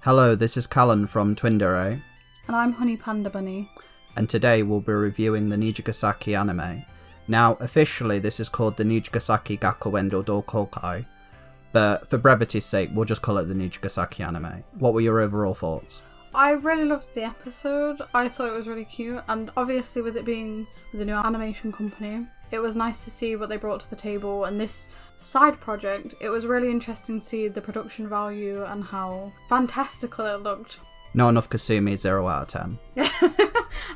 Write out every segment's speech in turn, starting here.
Hello, this is Callan from Twindere. And I'm Honey Panda Bunny. And today we'll be reviewing the Nijigasaki anime. Now, officially this is called the Nijigasaki Gakuendo Doukokai, but for brevity's sake we'll just call it the Nijigasaki anime. What were your overall thoughts? I really loved the episode. I thought it was really cute, and obviously with it being with a new animation company, it was nice to see what they brought to the table, and this side project, it was really interesting to see the production value and how fantastical it looked. Not enough Kasumi, 0 out of 10.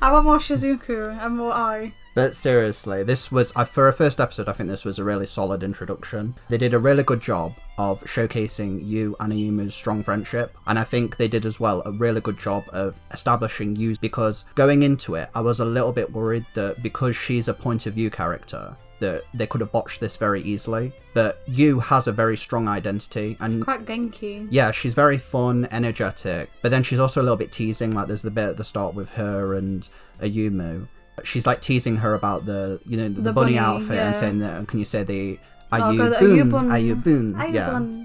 I want more Shizuku and more Ai. But seriously, this was, for a first episode, I think this was a really solid introduction. They did a really good job of showcasing Yu and Ayumu's strong friendship, and I think they did as well a really good job of establishing Yu, because going into it, I was a little bit worried that because she's a point of view character, that they could have botched this very easily. But Yu has a very strong identity, and quite Genki. Yeah, she's very fun, energetic, but then she's also a little bit teasing. Like there's the bit at the start with her and Ayumu. She's like teasing her about the bunny outfit, yeah. And saying that, can you say the Ayubun?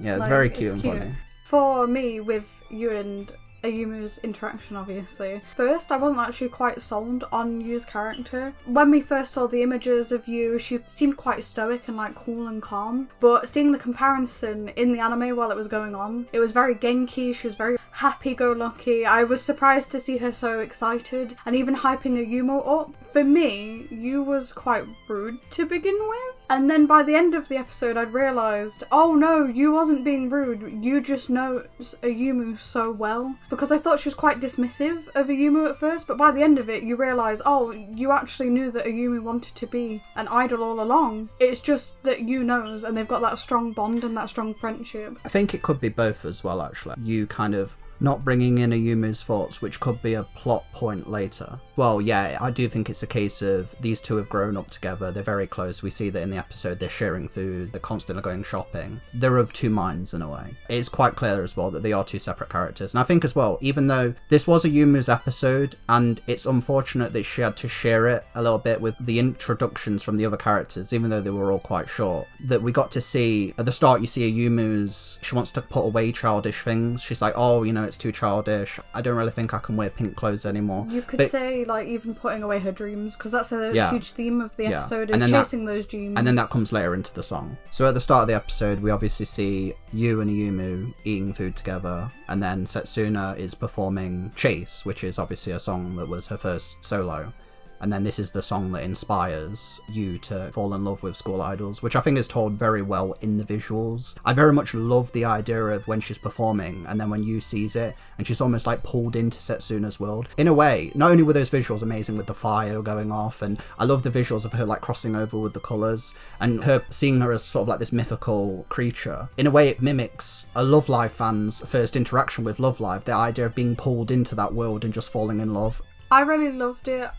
Yeah, it's very cute and funny. For me, with Yu and Ayumu's interaction, obviously. First, I wasn't actually quite sold on Yu's character. When we first saw the images of Yu, she seemed quite stoic and like cool and calm. But seeing the comparison in the anime while it was going on, it was very Genki, she was very happy-go-lucky. I was surprised to see her so excited and even hyping Ayumu up. For me, Yu was quite rude to begin with. And then by the end of the episode, I'd realised, oh no, Yu wasn't being rude. Yu just knows Ayumu so well. Because I thought she was quite dismissive of Ayumu at first, but by the end of it, you realise, oh, you actually knew that Ayumu wanted to be an idol all along. It's just that Yu knows, and they've got that strong bond and that strong friendship. I think it could be both as well, actually. You kind of not bringing in Ayumu's thoughts, which could be a plot point later. Well, yeah, I do think it's a case of these two have grown up together, they're very close. We see that in the episode they're sharing food, they're constantly going shopping. They're of two minds in a way. It's quite clear as well that they are two separate characters. And I think as well, even though this was Ayumu's episode, and it's unfortunate that she had to share it a little bit with the introductions from the other characters, even though they were all quite short, that we got to see, at the start you see Ayumu's, she wants to put away childish things. She's like, oh, it's too childish. I don't really think I can wear pink clothes anymore. You could say, like, even putting away her dreams, because that's a huge theme of the episode, is chasing those dreams. And then that comes later into the song. So at the start of the episode, we obviously see Yu and Ayumu eating food together, and then Setsuna is performing Chase, which is obviously a song that was her first solo. And then this is the song that inspires Yu to fall in love with school idols, which I think is told very well in the visuals. I very much love the idea of when she's performing and then when Yu sees it and she's almost like pulled into Setsuna's world. In a way, not only were those visuals amazing with the fire going off, and I love the visuals of her like crossing over with the colours and her seeing her as sort of like this mythical creature. In a way, it mimics a lovelive fan's first interaction with lovelive, the idea of being pulled into that world and just falling in love. I really loved it.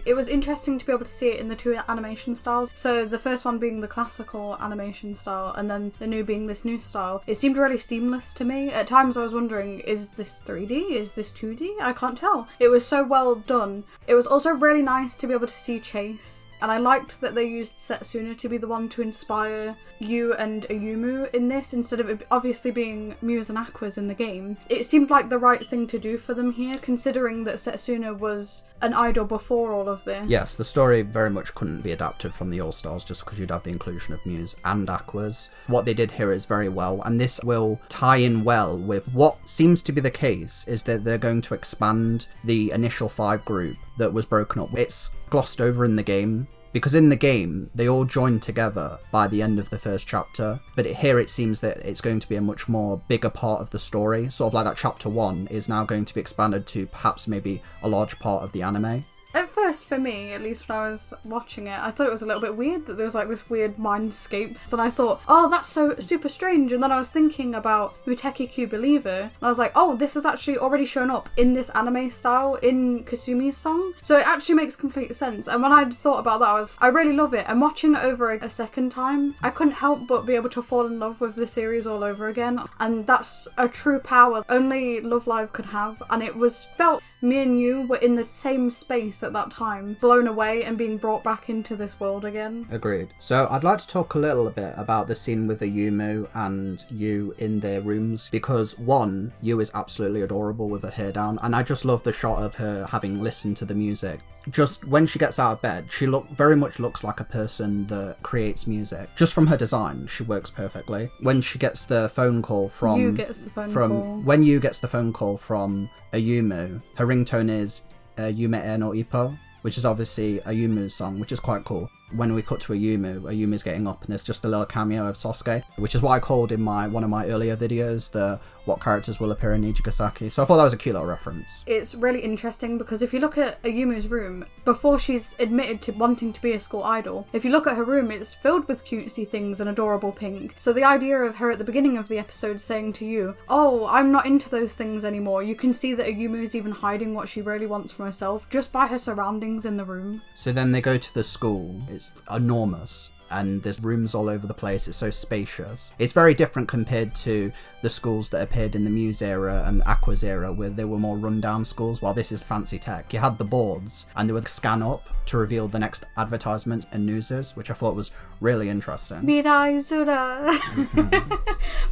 It was interesting to be able to see it in the two animation styles. So the first one being the classical animation style and then the new being this new style. It seemed really seamless to me. At times I was wondering, is this 3D? Is this 2D? I can't tell. It was so well done. It was also really nice to be able to see Chase. And I liked that they used Setsuna to be the one to inspire Yu and Ayumu in this, instead of it obviously being Muse and Aqua's in the game. It seemed like the right thing to do for them here, considering that Setsuna was an idol before all of this. Yes, the story very much couldn't be adapted from the All-Stars just because you'd have the inclusion of Muse and Aqua's. What they did here is very well, and this will tie in well with what seems to be the case, is that they're going to expand the initial 5 group that was broken up. It's glossed over in the game, because in the game, they all join together by the end of the first chapter, but here it seems that it's going to be a much more bigger part of the story, sort of like that chapter 1 is now going to be expanded to perhaps maybe a large part of the anime. At first, for me, at least when I was watching it, I thought it was a little bit weird that there was like this weird mindscape. And I thought, oh, that's so super strange. And then I was thinking about Muteki Q Believer. And I was like, oh, this has actually already shown up in this anime style in Kasumi's song. So it actually makes complete sense. And when I'd thought about that, I really love it. And watching it over a second time, I couldn't help but be able to fall in love with the series all over again. And that's a true power only Love Live could have. And it was felt me and you were in the same space at that time, blown away and being brought back into this world again. Agreed. So I'd like to talk a little bit about the scene with Ayumu and Yu in their rooms, because one, Yu is absolutely adorable with her hair down, and I just love the shot of her having listened to the music. Just when she gets out of bed, she very much looks like a person that creates music. Just from her design, she works perfectly. When she gets the phone call from... Yu gets the phone call. When Yu gets the phone call from Ayumu, her ringtone is Yume e no Ippo, which is obviously Ayumu's song, which is quite cool. When we cut to Ayumu's getting up and there's just a little cameo of Sasuke, which is what I called in one of my earlier videos, the what characters will appear in Nijigasaki. So I thought that was a cute little reference. It's really interesting because if you look at Ayumu's room, before she's admitted to wanting to be a school idol, if you look at her room, it's filled with cutesy things and adorable pink. So the idea of her at the beginning of the episode saying to you, oh, I'm not into those things anymore, you can see that Ayumu's even hiding what she really wants for herself just by her surroundings in the room. So then they go to the school. It's enormous. And there's rooms all over the place. It's so spacious. It's very different compared to the schools that appeared in the Muse era and Aqua's era, where they were more rundown schools, while this is fancy tech. You had the boards and they would scan up to reveal the next advertisement and newses, which I thought was really interesting. Mirai Zura.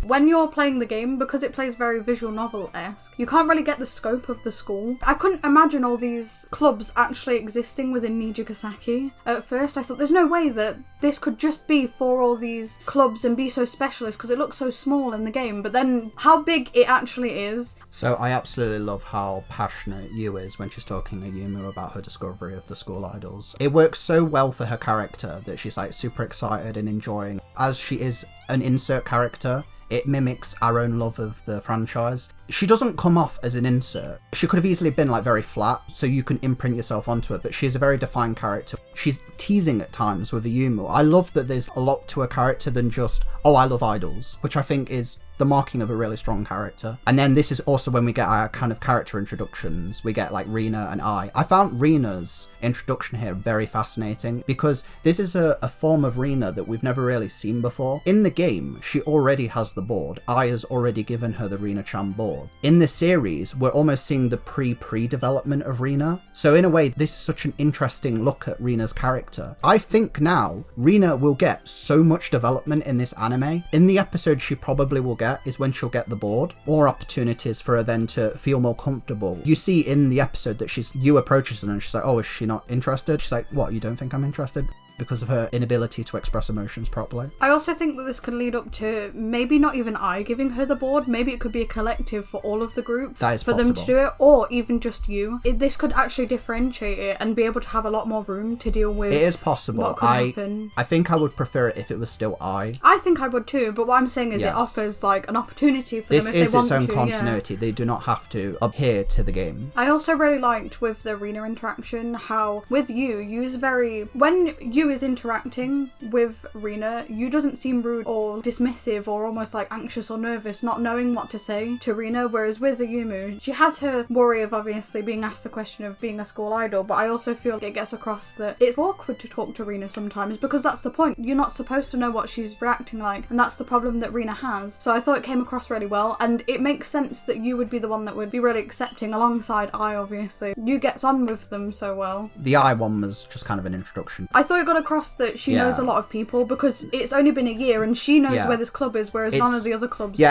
When you're playing the game, because it plays very visual novel-esque, you can't really get the scope of the school. I couldn't imagine all these clubs actually existing within Nijigasaki. At first I thought there's no way that this could just be for all these clubs and be so specialist because it looks so small in the game, but then how big it actually is. So I absolutely love how passionate Yu is when she's talking to Ayumu about her discovery of the school idols. It works so well for her character that she's like super excited and enjoying. As she is an insert character, it mimics our own love of the franchise. She doesn't come off as an insert. She could have easily been like very flat, so you can imprint yourself onto it, but she's a very defined character. She's teasing at times with Ayumu. I love that there's a lot to a character than just, oh, I love idols, which I think is the marking of a really strong character. And then this is also when we get our kind of character introductions. We get like Rina and I found Rina's introduction here very fascinating because this is a form of Rina that we've never really seen before. In the game, she already has the board. I has already given her the Rina-chan board. In the series, we're almost seeing the pre-development of Rina. So in a way, this is such an interesting look at Rina's character. I think now Rina will get so much development in this anime. In the episode she probably will get is when she'll get the board, or opportunities for her then to feel more comfortable. You see in the episode that Yu approaches her and she's like, oh, is she not interested? She's like, what, you don't think I'm interested? Because of her inability to express emotions properly. I also think that this could lead up to maybe not even I giving her the board. Maybe it could be a collective for all of the group. That is for possible. them to do it, or even just you. This could actually differentiate it and be able to have a lot more room to deal with. It is possible. What could happen. I think I would prefer it if it was still I think I would too, but what I'm saying is It offers like an opportunity for this them if they want to. This is its own continuity. Yeah. They do not have to adhere to the game. I also really liked with the Rina interaction how with Yu's very... When Yu is interacting with Rina, Yu doesn't seem rude or dismissive or almost like anxious or nervous, not knowing what to say to Rina, whereas with Ayumu, she has her worry of obviously being asked the question of being a school idol, but I also feel it gets across that it's awkward to talk to Rina sometimes because that's the point. You're not supposed to know what she's reacting like, and that's the problem that Rina has. So I thought it came across really well, and it makes sense that Yu would be the one that would be really accepting alongside I, obviously. Yu gets on with them so well. The I one was just kind of an introduction. I thought it got across that she knows a lot of people because it's only been a year and she knows where this club is, whereas none of the other clubs do.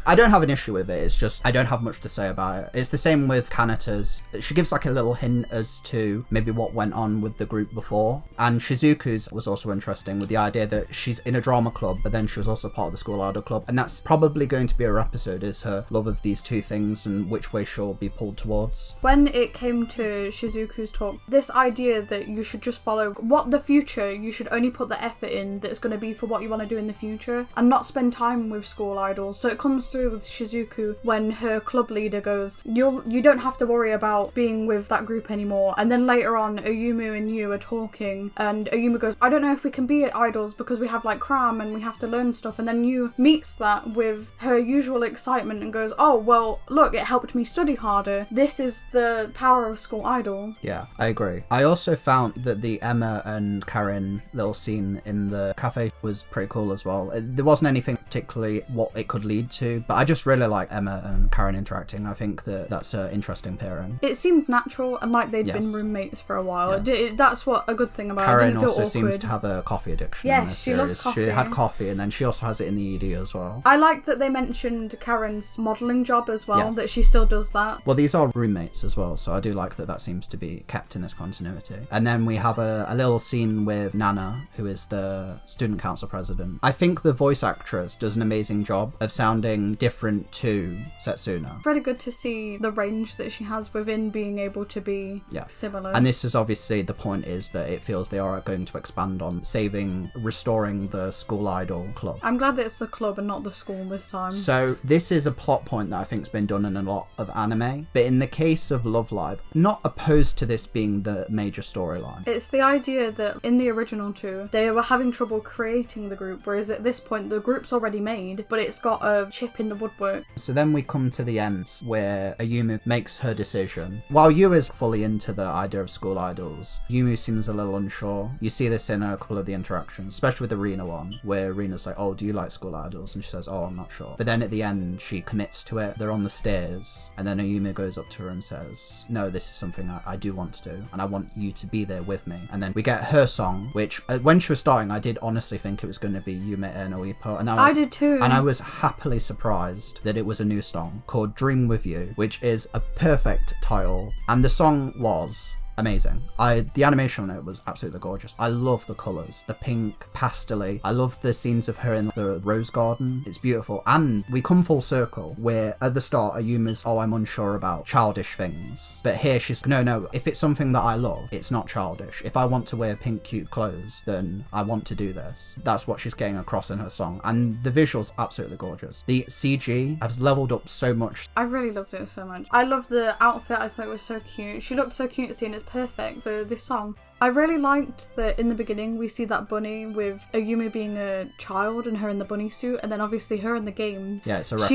I don't have an issue with it. It's just I don't have much to say about it. It's the same with Kanata's. She gives like a little hint as to maybe what went on with the group before. And Shizuku's was also interesting with the idea that she's in a drama club, but then she was also part of the school idol club. And that's probably going to be her episode, is her love of these two things and which way she'll be pulled towards. When it came to Shizuku's talk, this idea that you should just follow what the future, you should only put the effort in that's going to be for what you want to do in the future and not spend time with school idols. So it comes through with Shizuku when her club leader goes, you don't have to worry about being with that group anymore. And then later on, Ayumu and Yu are talking and Ayumu goes, I don't know if we can be idols because we have like cram and we have to learn stuff. And then Yu meets that with her usual excitement and goes, oh, well, look, it helped me study harder. This is the power of school idols. Yeah, I agree. I also found that the Emma and Karen little scene in the cafe was pretty cool as well. There wasn't anything particularly what it could lead to, but I just really like Emma and Karen interacting. I think that's an interesting pairing. It seemed natural and like they'd been roommates for a while. That's what a good thing about it. Karen Didn't feel also awkward. seems to have a coffee addiction. Yes, she loves coffee. She had coffee, and then she also has it in the ED as well. I like that they mentioned Karen's modelling job as well, that she still does that. Well, these are roommates as well, so I do like that seems to be kept in this continuity. And then we have a little scene with Nana, who is the student council president. I think the voice actress does an amazing job of sounding different to Setsuna. It's really good to see the range that she has within being able to be similar. And this is obviously, the point is that it feels they are going to expand on restoring the school idol club. I'm glad that it's the club and not the school this time. So this is a plot point that I think has been done in a lot of anime, but in the case of Love Live, not opposed to this being the major storyline. It's the idea that in the original two, they were having trouble creating the group, whereas at this point the group's already made, but it's got a chip in the woodwork. So then we come to the end where Ayumu makes her decision. While Yu is fully into the idea of school idols, Ayumu seems a little unsure. You see this in a couple of the interactions, especially with the Rina one, where Rina's like, oh, do you like school idols? And she says, oh, I'm not sure. But then at the end, she commits to it. They're on the stairs, and then Ayumu goes up to her and says, no, this is something I do want to do, and I want you to be there with me. And then we get her song, which when she was starting, I did honestly think it was going to be Yume no Ippo, and I did too. And I was happily surprised that it was a new song called Dream With You, which is a perfect title, and the song was amazing. The animation on it was absolutely gorgeous. I love the colours, the pink, pastel-y. I love the scenes of her in the rose garden. It's beautiful. And we come full circle where at the start Ayuma's, oh, I'm unsure about childish things. But here she's, no, if it's something that I love, it's not childish. If I want to wear pink, cute clothes, then I want to do this. That's what she's getting across in her song. And the visuals, absolutely gorgeous. The CG has leveled up so much. I really loved it so much. I loved the outfit. I thought it was so cute. She looked so cutesy, and it's perfect for this song. I really liked that in the beginning we see that bunny with Ayumu being a child and her in the bunny suit, and then obviously her in the game. Yeah, it's a reference.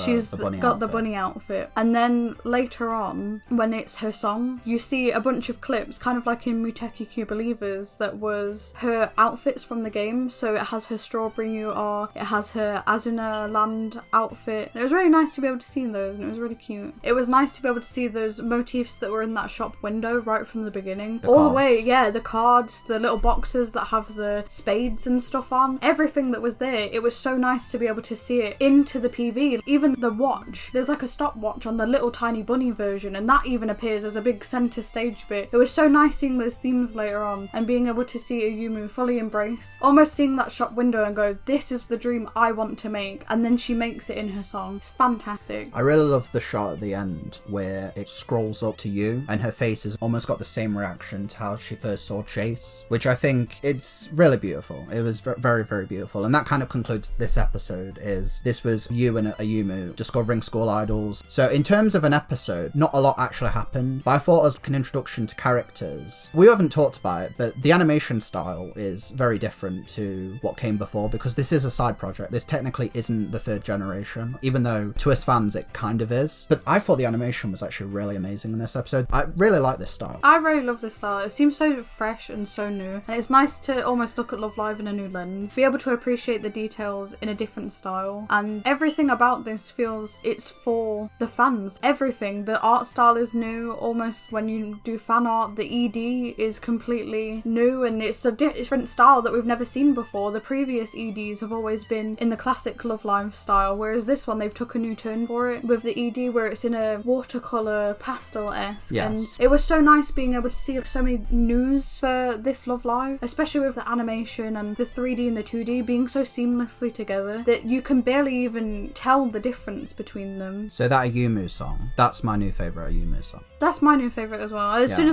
She's got the bunny outfit. And then later on, when it's her song, you see a bunch of clips, kind of like in Muteki Q Believers, that was her outfits from the game. So it has her Strawberry UR, it has her Azuna Land outfit. It was really nice to be able to see those, and it was really cute. It was nice to be able to see those motifs that were in that shop window right from the beginning. All the way, the cards, the little boxes that have the spades and stuff on, everything that was there, it was so nice to be able to see it into the PV. Even the watch, there's like a stopwatch on the little tiny bunny version, and that even appears as a big centre stage bit. It was so nice seeing those themes later on and being able to see Ayumu fully embrace, almost seeing that shop window and go, this is the dream I want to make, and then she makes it in her song. It's fantastic. I really love the shot at the end where it scrolls up to you and her face has almost got the same reaction to how she first saw Chase, which I think it's really beautiful. It was very, very beautiful. And that kind of concludes this episode. This was you and Ayumu discovering school idols. So in terms of an episode, not a lot actually happened, but I thought as an introduction to characters, we haven't talked about it, but the animation style is very different to what came before, because this is a side project. This technically isn't the third generation, even though to us fans it kind of is. But I thought the animation was actually really amazing in this episode. I really like this style. I really love this style. It seems so fresh and so new, and it's nice to almost look at Love Live in a new lens, be able to appreciate the details in a different style, and everything about this feels it's for the fans. Everything, the art style is new. Almost when you do fan art, the ED is completely new, and it's a different style that we've never seen before. The previous EDs have always been in the classic Love Live style, whereas this one they've took a new turn for it with the ED where it's in a watercolour pastel-esque. Yes. And it was so nice being able to see so many news for this Love Live, especially with the animation and the 3D and the 2D being so seamlessly together that you can barely even tell the difference between them. So that Ayumu song, that's my new favourite Ayumu song. That's my new favourite as well. As soon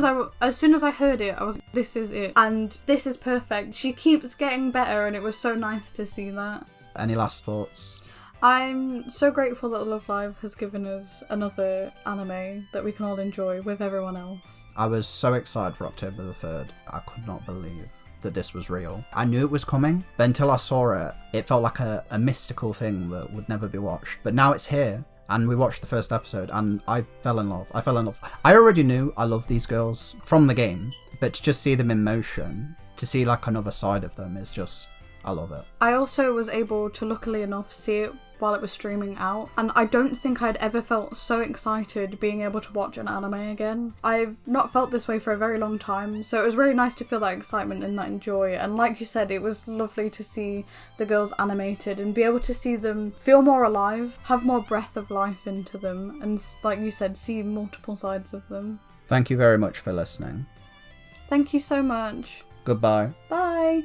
as I heard it, I was like, this is it. And this is perfect. She keeps getting better, and it was so nice to see that. Any last thoughts? I'm so grateful that Love Live has given us another anime that we can all enjoy with everyone else. I was so excited for October the 3rd. I could not believe that this was real. I knew it was coming, but until I saw it, it felt like a mystical thing that would never be watched. But now it's here, and we watched the first episode, and I fell in love. I already knew I loved these girls from the game, but to just see them in motion, to see like another side of them is just, I love it. I also was able to, luckily enough, see it while it was streaming out, and I don't think I'd ever felt so excited being able to watch an anime again. I've not felt this way for a very long time, so it was really nice to feel that excitement and that joy. And like you said, it was lovely to see the girls animated and be able to see them feel more alive, have more breath of life into them, and like you said, see multiple sides of them. Thank you very much for listening. Thank you so much. Goodbye. Bye.